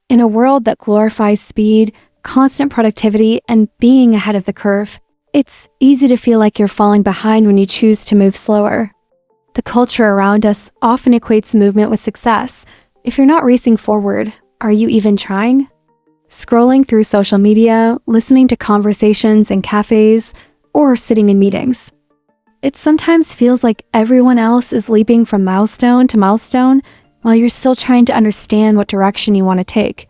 In a world that glorifies speed, constant productivity, and being ahead of the curve, it's easy to feel like you're falling behind when you choose to move slower. The culture around us often equates movement with success. If you're not racing forward, are you even trying? Scrolling through social media, listening to conversations in cafes, or sitting in meetings. It sometimes feels like everyone else is leaping from milestone to milestone while you're still trying to understand what direction you want to take.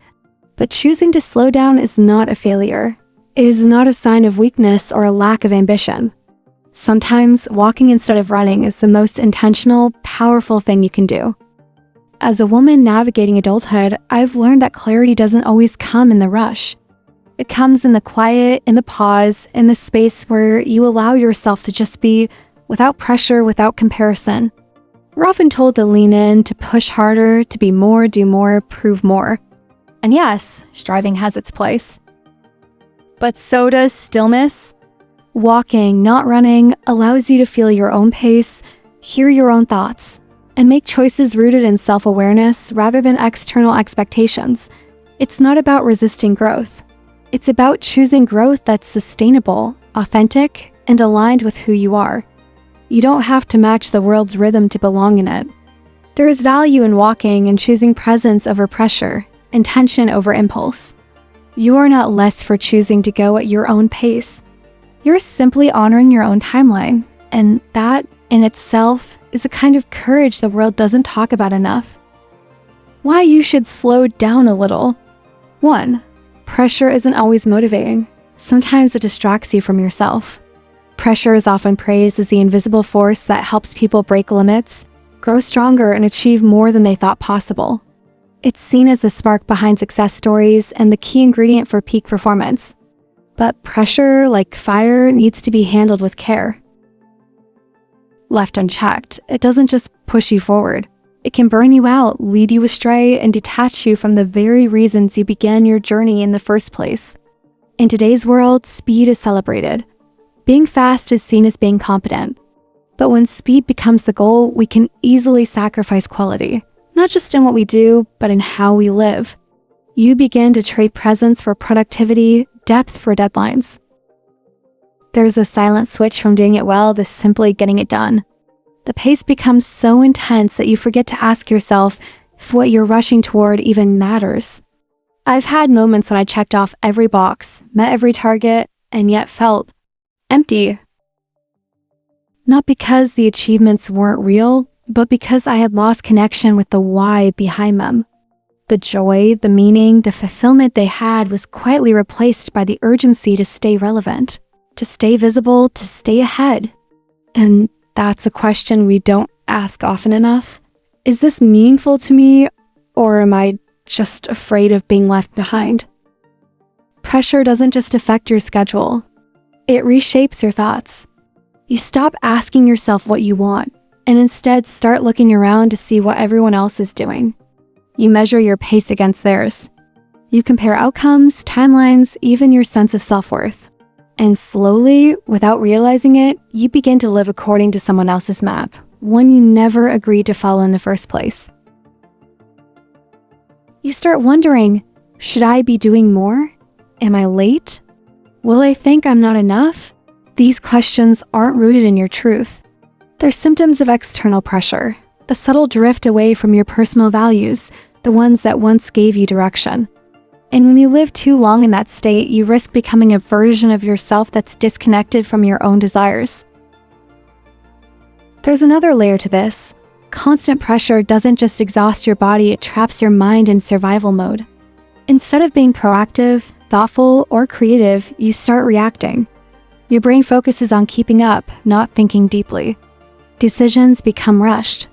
But choosing to slow down is not a failure. It is not a sign of weakness or a lack of ambition. Sometimes walking instead of running is the most intentional, powerful thing you can do. As a woman navigating adulthood, I've learned that clarity doesn't always come in the rush. It comes in the quiet, in the pause, in the space where you allow yourself to just be, without pressure, without comparison. We're often told to lean in, to push harder, to be more, do more, prove more. And yes, striving has its place. But so does stillness. Walking, not running, allows you to feel your own pace, hear your own thoughts, and make choices rooted in self-awareness rather than external expectations. It's not about resisting growth. It's about choosing growth that's sustainable, authentic, and aligned with who you are. You don't have to match the world's rhythm to belong in it. There is value in walking and choosing presence over pressure, intention over impulse. You are not less for choosing to go at your own pace. You're simply honoring your own timeline, and that, in itself, is a kind of courage the world doesn't talk about enough. Why you should slow down a little. 1. Pressure isn't always motivating. Sometimes it distracts you from yourself. Pressure is often praised as the invisible force that helps people break limits, grow stronger, and achieve more than they thought possible. It's seen as the spark behind success stories and the key ingredient for peak performance. But pressure, like fire, needs to be handled with care. Left unchecked, it doesn't just push you forward. It can burn you out, lead you astray, and detach you from the very reasons you began your journey in the first place. In today's world, speed is celebrated. Being fast is seen as being competent. But when speed becomes the goal, we can easily sacrifice quality, not just in what we do, but in how we live. You begin to trade presence for productivity, depth for deadlines. There's a silent switch from doing it well to simply getting it done. The pace becomes so intense that you forget to ask yourself if what you're rushing toward even matters. I've had moments when I checked off every box, met every target, and yet felt empty. Not because the achievements weren't real, but because I had lost connection with the why behind them. The joy, the meaning, the fulfillment they had was quietly replaced by the urgency to stay relevant, to stay visible, to stay ahead. And that's a question we don't ask often enough. Is this meaningful to me, or am I just afraid of being left behind? Pressure doesn't just affect your schedule. It reshapes your thoughts. You stop asking yourself what you want, and instead start looking around to see what everyone else is doing. You measure your pace against theirs. You compare outcomes, timelines, even your sense of self-worth. And slowly, without realizing it, you begin to live according to someone else's map, one you never agreed to follow in the first place. You start wondering, should I be doing more? Am I late? Will I think I'm not enough? These questions aren't rooted in your truth. They're symptoms of external pressure, the subtle drift away from your personal values, the ones that once gave you direction. And when you live too long in that state, you risk becoming a version of yourself that's disconnected from your own desires. There's another layer to this. Constant pressure doesn't just exhaust your body, it traps your mind in survival mode. Instead of being proactive, thoughtful, or creative, you start reacting. Your brain focuses on keeping up, not thinking deeply. Decisions become rushed.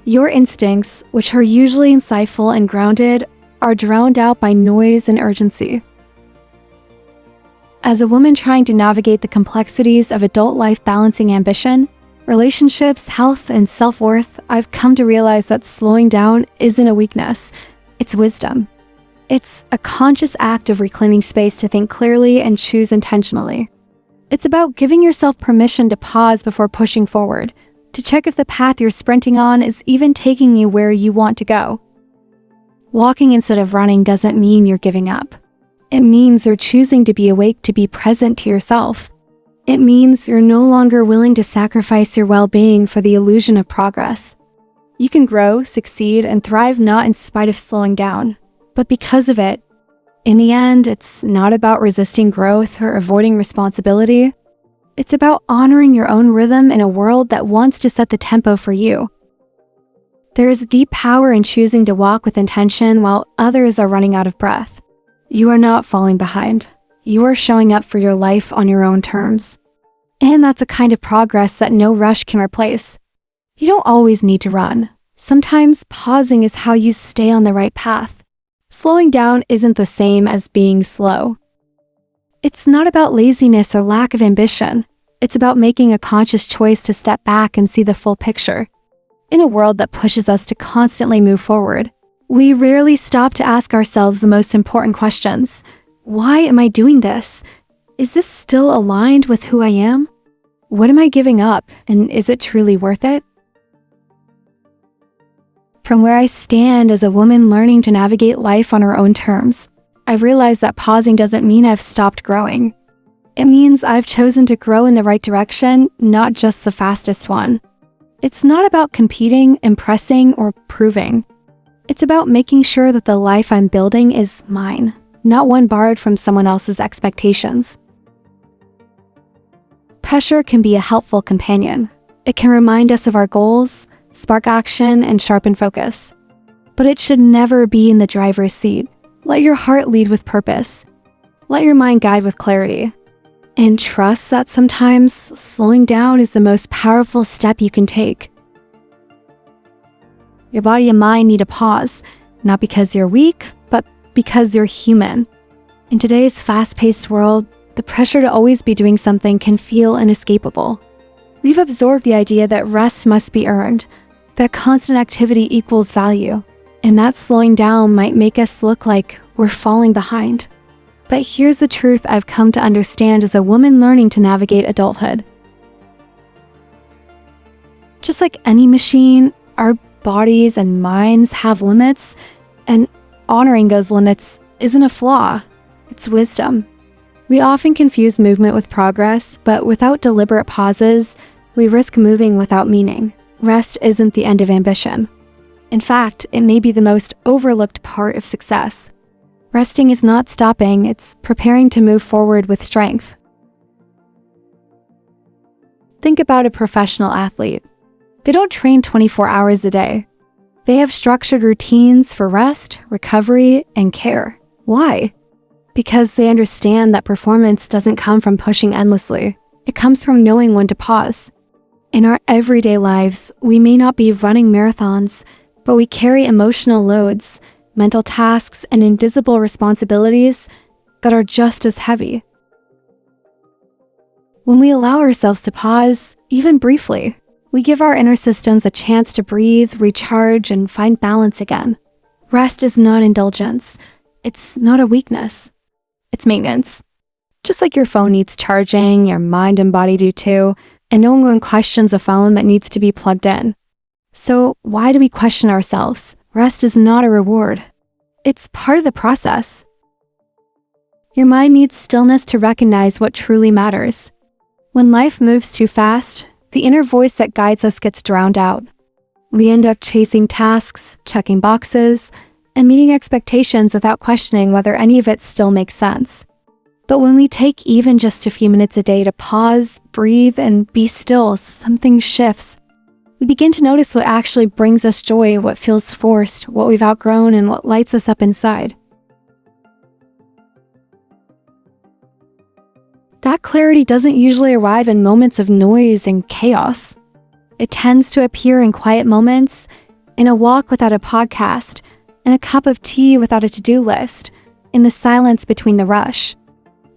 Your instincts, which are usually insightful and grounded, are drowned out by noise and urgency. As a woman trying to navigate the complexities of adult life balancing ambition, relationships, health, and self-worth, I've come to realize that slowing down isn't a weakness, it's wisdom. It's a conscious act of reclaiming space to think clearly and choose intentionally. It's about giving yourself permission to pause before pushing forward, to check if the path you're sprinting on is even taking you where you want to go. Walking instead of running doesn't mean you're giving up. It means you're choosing to be awake, to be present to yourself. It means you're no longer willing to sacrifice your well-being for the illusion of progress. You can grow, succeed, and thrive not in spite of slowing down, but because of it. In the end, it's not about resisting growth or avoiding responsibility. It's about honoring your own rhythm in a world that wants to set the tempo for you. There is deep power in choosing to walk with intention while others are running out of breath. You are not falling behind. You are showing up for your life on your own terms. And that's a kind of progress that no rush can replace. You don't always need to run. Sometimes pausing is how you stay on the right path. Slowing down isn't the same as being slow. It's not about laziness or lack of ambition. It's about making a conscious choice to step back and see the full picture. In a world that pushes us to constantly move forward, we rarely stop to ask ourselves the most important questions. Why am I doing this? Is this still aligned with who I am? What am I giving up, and is it truly worth it? From where I stand as a woman learning to navigate life on her own terms, I've realized that pausing doesn't mean I've stopped growing. It means I've chosen to grow in the right direction, not just the fastest one. It's not about competing, impressing, or proving. It's about making sure that the life I'm building is mine, not one borrowed from someone else's expectations. Pressure can be a helpful companion. It can remind us of our goals, spark action, and sharpen focus. But it should never be in the driver's seat. Let your heart lead with purpose. Let your mind guide with clarity. And trust that sometimes slowing down is the most powerful step you can take. Your body and mind need a pause, not because you're weak, but because you're human. In today's fast-paced world, the pressure to always be doing something can feel inescapable. We've absorbed the idea that rest must be earned, that constant activity equals value, and that slowing down might make us look like we're falling behind. But here's the truth I've come to understand as a woman learning to navigate adulthood. Just like any machine, our bodies and minds have limits, and honoring those limits isn't a flaw, it's wisdom. We often confuse movement with progress, but without deliberate pauses, we risk moving without meaning. Rest isn't the end of ambition. In fact, it may be the most overlooked part of success. Resting is not stopping, it's preparing to move forward with strength. Think about a professional athlete. They don't train 24 hours a day. They have structured routines for rest, recovery, and care. Why? Because they understand that performance doesn't come from pushing endlessly. It comes from knowing when to pause. In our everyday lives, we may not be running marathons, but we carry emotional loads, mental tasks, and invisible responsibilities that are just as heavy. When we allow ourselves to pause, even briefly, we give our inner systems a chance to breathe, recharge, and find balance again. Rest is not indulgence. It's not a weakness. It's maintenance. Just like your phone needs charging, your mind and body do too, and no one questions a phone that needs to be plugged in. So why do we question ourselves? Rest is not a reward. It's part of the process. Your mind needs stillness to recognize what truly matters. When life moves too fast, the inner voice that guides us gets drowned out. We end up chasing tasks, checking boxes, and meeting expectations without questioning whether any of it still makes sense. But when we take even just a few minutes a day to pause, breathe, and be still, something shifts. We begin to notice what actually brings us joy, what feels forced, what we've outgrown, and what lights us up inside. That clarity doesn't usually arrive in moments of noise and chaos. It tends to appear in quiet moments, in a walk without a podcast, in a cup of tea without a to-do list, in the silence between the rush.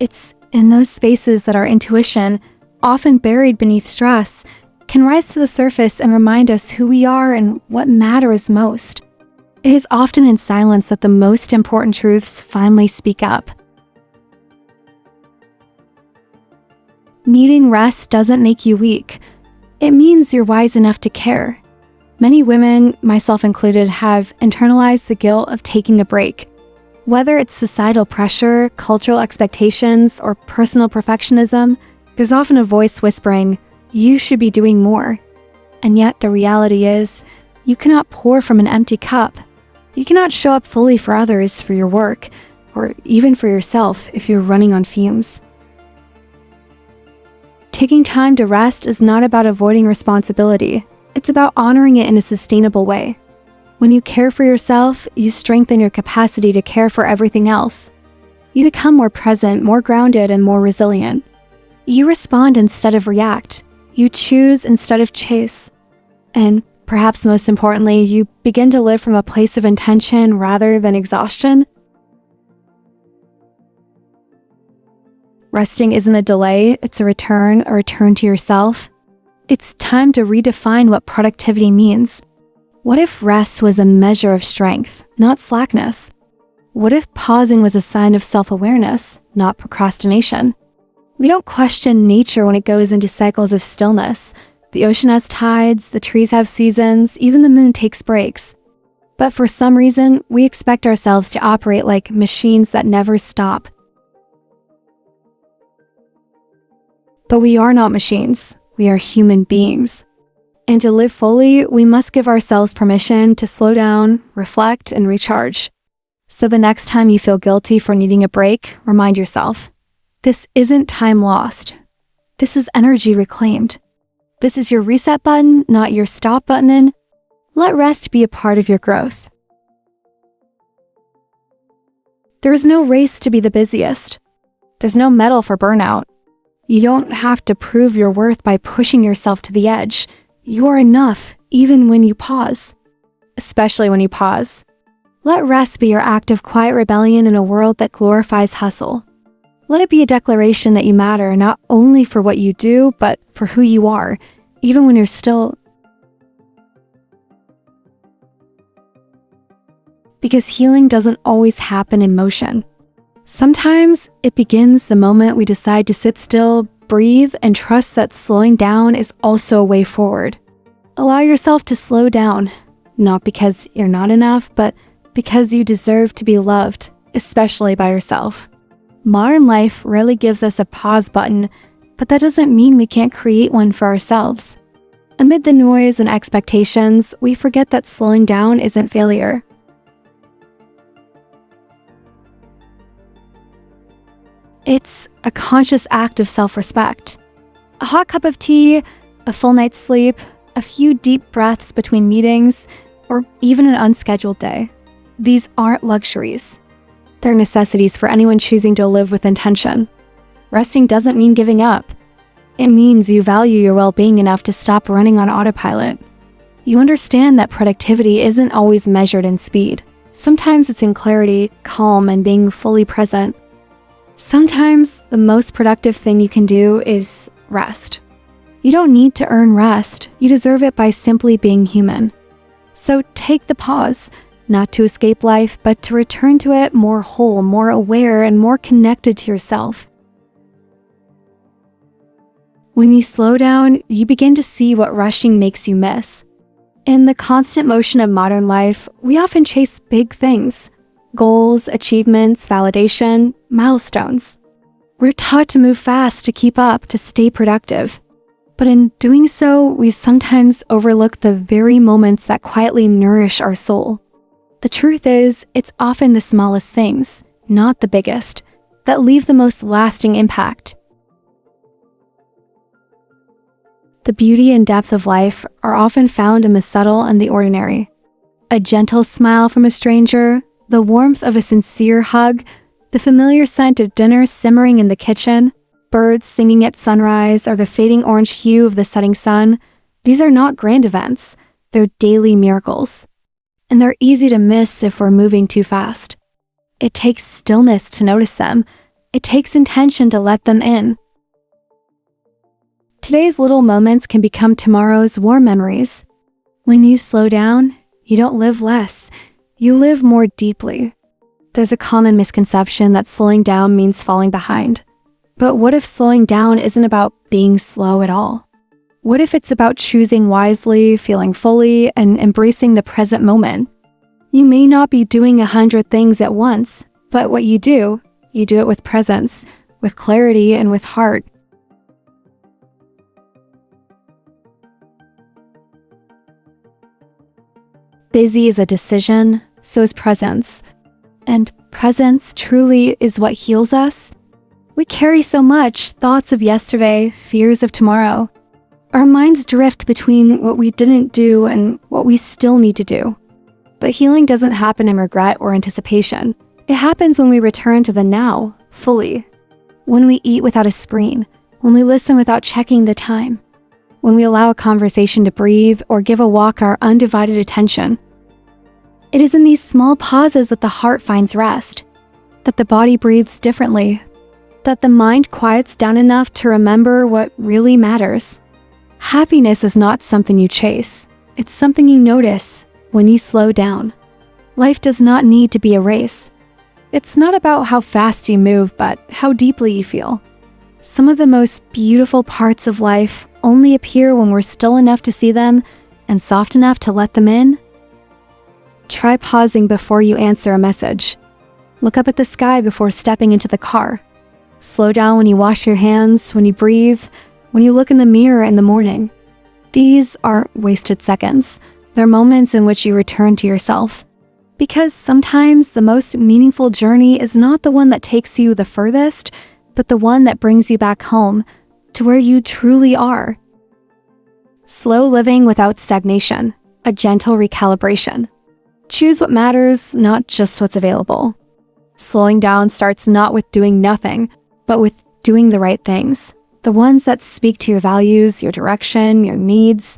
It's in those spaces that our intuition, often buried beneath stress, can rise to the surface and remind us who we are and what matters most. It is often in silence that the most important truths finally speak up. Needing rest doesn't make you weak. It means you're wise enough to care. Many women, myself included, have internalized the guilt of taking a break. Whether it's societal pressure, cultural expectations, or personal perfectionism, there's often a voice whispering, "You should be doing more." And yet the reality is, you cannot pour from an empty cup. You cannot show up fully for others, for your work, or even for yourself if you're running on fumes. Taking time to rest is not about avoiding responsibility. It's about honoring it in a sustainable way. When you care for yourself, you strengthen your capacity to care for everything else. You become more present, more grounded, and more resilient. You respond instead of react. You choose instead of chase. And perhaps most importantly, you begin to live from a place of intention rather than exhaustion. Resting isn't a delay, it's a return to yourself. It's time to redefine what productivity means. What if rest was a measure of strength, not slackness? What if pausing was a sign of self-awareness, not procrastination? We don't question nature when it goes into cycles of stillness. The ocean has tides, the trees have seasons, even the moon takes breaks. But for some reason, we expect ourselves to operate like machines that never stop. But we are not machines. We are human beings. And to live fully, we must give ourselves permission to slow down, reflect, and recharge. So the next time you feel guilty for needing a break, remind yourself, this isn't time lost. This is energy reclaimed. This is your reset button, not your stop button. Let rest be a part of your growth. There is no race to be the busiest. There's no medal for burnout. You don't have to prove your worth by pushing yourself to the edge. You are enough, even when you pause. Especially when you pause. Let rest be your act of quiet rebellion in a world that glorifies hustle. Let it be a declaration that you matter not only for what you do, but for who you are, even when you're still... Because healing doesn't always happen in motion. Sometimes it begins the moment we decide to sit still, breathe, and trust that slowing down is also a way forward. Allow yourself to slow down, not because you're not enough, but because you deserve to be loved, especially by yourself. Modern life rarely gives us a pause button, but that doesn't mean we can't create one for ourselves. Amid the noise and expectations, we forget that slowing down isn't failure. It's a conscious act of self-respect. A hot cup of tea, a full night's sleep, a few deep breaths between meetings, or even an unscheduled day. These aren't luxuries. They're necessities for anyone choosing to live with intention. Resting doesn't mean giving up. It means you value your well-being enough to stop running on autopilot. You understand that productivity isn't always measured in speed. Sometimes it's in clarity, calm, and being fully present. Sometimes the most productive thing you can do is rest. You don't need to earn rest. You deserve it by simply being human. So take the pause, not to escape life, but to return to it more whole, more aware, and more connected to yourself. When you slow down, you begin to see what rushing makes you miss. In the constant motion of modern life, we often chase big things. Goals, achievements, validation, milestones. We're taught to move fast to keep up, to stay productive. But in doing so, we sometimes overlook the very moments that quietly nourish our soul. The truth is, it's often the smallest things, not the biggest, that leave the most lasting impact. The beauty and depth of life are often found in the subtle and the ordinary. A gentle smile from a stranger, the warmth of a sincere hug, the familiar scent of dinner simmering in the kitchen, birds singing at sunrise, or the fading orange hue of the setting sun. These are not grand events. They're daily miracles. And they're easy to miss if we're moving too fast. It takes stillness to notice them. It takes intention to let them in. Today's little moments can become tomorrow's warm memories. When you slow down, you don't live less. You live more deeply. There's a common misconception that slowing down means falling behind. But what if slowing down isn't about being slow at all? What if it's about choosing wisely, feeling fully, and embracing the present moment? You may not be doing 100 things at once, but what you do it with presence, with clarity, and with heart. Busy is a decision, so is presence. And presence truly is what heals us. We carry so much, thoughts of yesterday, fears of tomorrow. Our minds drift between what we didn't do and what we still need to do. But healing doesn't happen in regret or anticipation. It happens when we return to the now, fully. When we eat without a screen, when we listen without checking the time, when we allow a conversation to breathe or give a walk our undivided attention. It is in these small pauses that the heart finds rest, that the body breathes differently, that the mind quiets down enough to remember what really matters. Happiness is not something you chase. It's something you notice when you slow down. Life does not need to be a race. It's not about how fast you move, but how deeply you feel. Some of the most beautiful parts of life only appear when we're still enough to see them and soft enough to let them in. Try pausing before you answer a message. Look up at the sky before stepping into the car. Slow down when you wash your hands, when you breathe, when you look in the mirror in the morning. These aren't wasted seconds. They're moments in which you return to yourself. Because sometimes the most meaningful journey is not the one that takes you the furthest, but the one that brings you back home, to where you truly are. Slow living without stagnation, a gentle recalibration. Choose what matters, not just what's available. Slowing down starts not with doing nothing, but with doing the right things. The ones that speak to your values, your direction, your needs.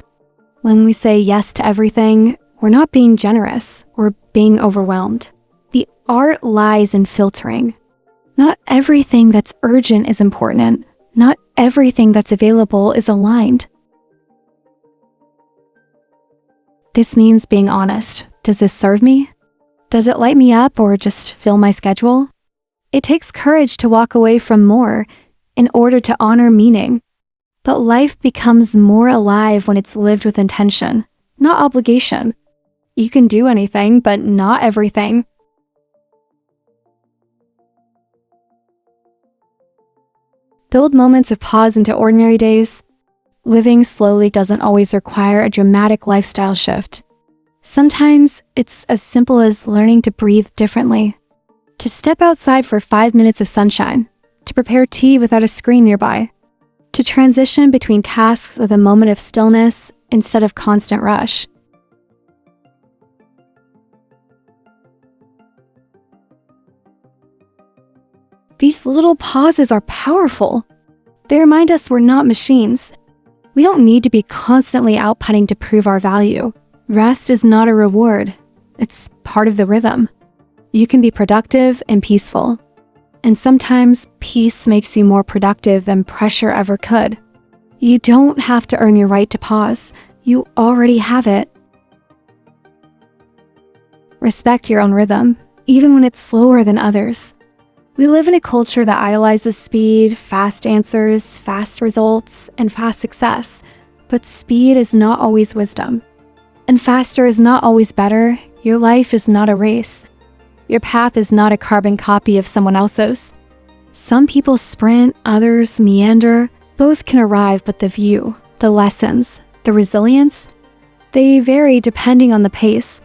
When we say yes to everything, we're not being generous, we're being overwhelmed. The art lies in filtering. Not everything that's urgent is important. Not everything that's available is aligned. This means being honest. Does this serve me? Does it light me up or just fill my schedule? It takes courage to walk away from more in order to honor meaning. But life becomes more alive when it's lived with intention, not obligation. You can do anything, but not everything. Build moments of pause into ordinary days. Living slowly doesn't always require a dramatic lifestyle shift. Sometimes it's as simple as learning to breathe differently, to step outside for 5 minutes of sunshine, to prepare tea without a screen nearby, to transition between tasks with a moment of stillness instead of constant rush. These little pauses are powerful. They remind us we're not machines. We don't need to be constantly outputting to prove our value. Rest is not a reward. It's part of the rhythm. You can be productive and peaceful. And sometimes peace makes you more productive than pressure ever could. You don't have to earn your right to pause. You already have it. Respect your own rhythm, even when it's slower than others. We live in a culture that idolizes speed, fast answers, fast results, and fast success. But speed is not always wisdom. And faster is not always better. Your life is not a race. Your path is not a carbon copy of someone else's. Some people sprint, others meander. Both can arrive, but the view, the lessons, the resilience, they vary depending on the pace.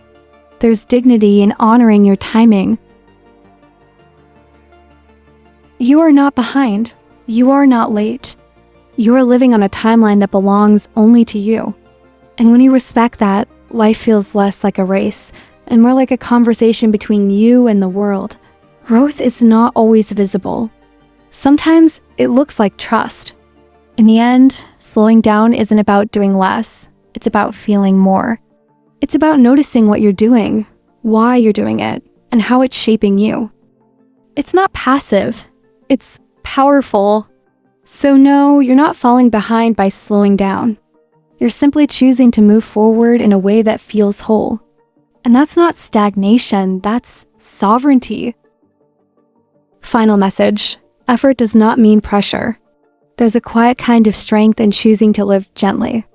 There's dignity in honoring your timing. You are not behind. You are not late. You are living on a timeline that belongs only to you. And when you respect that, life feels less like a race and more like a conversation between you and the world. Growth is not always visible. Sometimes it looks like trust. In the end, slowing down isn't about doing less. It's about feeling more. It's about noticing what you're doing, why you're doing it, and how it's shaping you. It's not passive. It's powerful. So no, you're not falling behind by slowing down. You're simply choosing to move forward in a way that feels whole. And that's not stagnation, that's sovereignty. Final message. Effort does not mean pressure. There's a quiet kind of strength in choosing to live gently.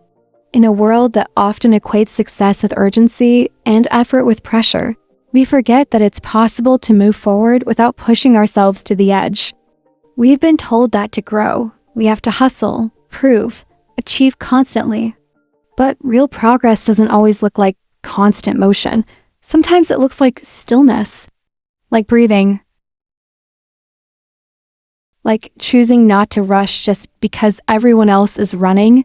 In a world that often equates success with urgency and effort with pressure, we forget that it's possible to move forward without pushing ourselves to the edge. We've been told that to grow, we have to hustle, prove, achieve constantly. But real progress doesn't always look like constant motion. Sometimes it looks like stillness, like breathing, like choosing not to rush just because everyone else is running.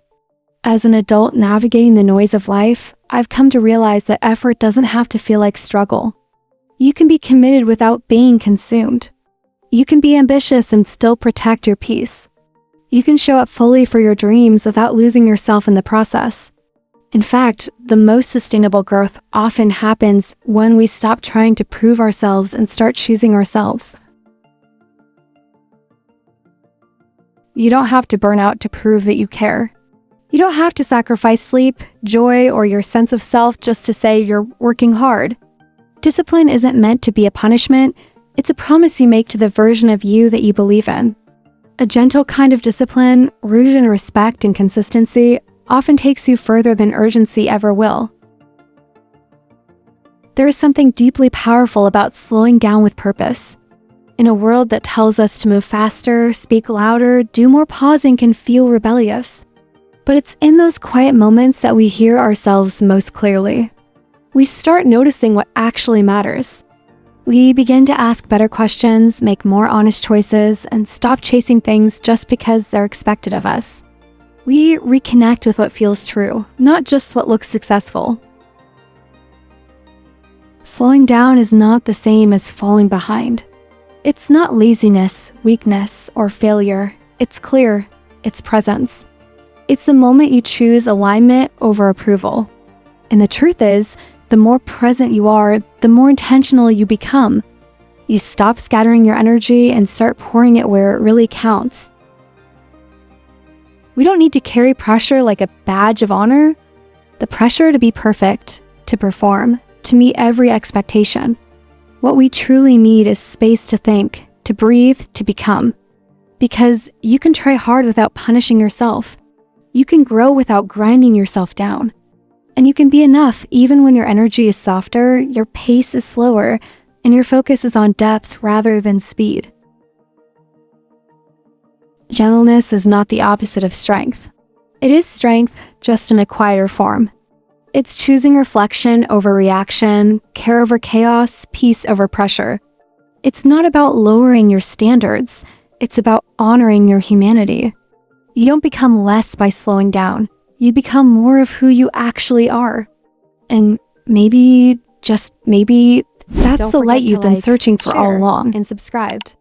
As an adult navigating the noise of life, I've come to realize that effort doesn't have to feel like struggle. You can be committed without being consumed. You can be ambitious and still protect your peace. You can show up fully for your dreams without losing yourself in the process. In fact, the most sustainable growth often happens when we stop trying to prove ourselves and start choosing ourselves. You don't have to burn out to prove that you care. You don't have to sacrifice sleep, joy, or your sense of self just to say you're working hard. Discipline isn't meant to be a punishment, it's a promise you make to the version of you that you believe in. A gentle kind of discipline, rooted in respect and consistency, often takes you further than urgency ever will. There is something deeply powerful about slowing down with purpose. In a world that tells us to move faster, speak louder, do more, pausing can feel rebellious. But it's in those quiet moments that we hear ourselves most clearly. We start noticing what actually matters. We begin to ask better questions, make more honest choices, and stop chasing things just because they're expected of us. We reconnect with what feels true, not just what looks successful. Slowing down is not the same as falling behind. It's not laziness, weakness, or failure. It's clear. It's presence. It's the moment you choose alignment over approval. And the truth is, the more present you are, the more intentional you become. You stop scattering your energy and start pouring it where it really counts. We don't need to carry pressure like a badge of honor. The pressure to be perfect, to perform, to meet every expectation. What we truly need is space to think, to breathe, to become. Because you can try hard without punishing yourself. You can grow without grinding yourself down. And you can be enough even when your energy is softer, your pace is slower, and your focus is on depth rather than speed. Gentleness is not the opposite of strength. It is strength, just in a quieter form. It's choosing reflection over reaction, care over chaos, peace over pressure. It's not about lowering your standards. It's about honoring your humanity. You don't become less by slowing down. You become more of who you actually are. And maybe, just maybe, that's the light you've been searching for all along. And subscribed.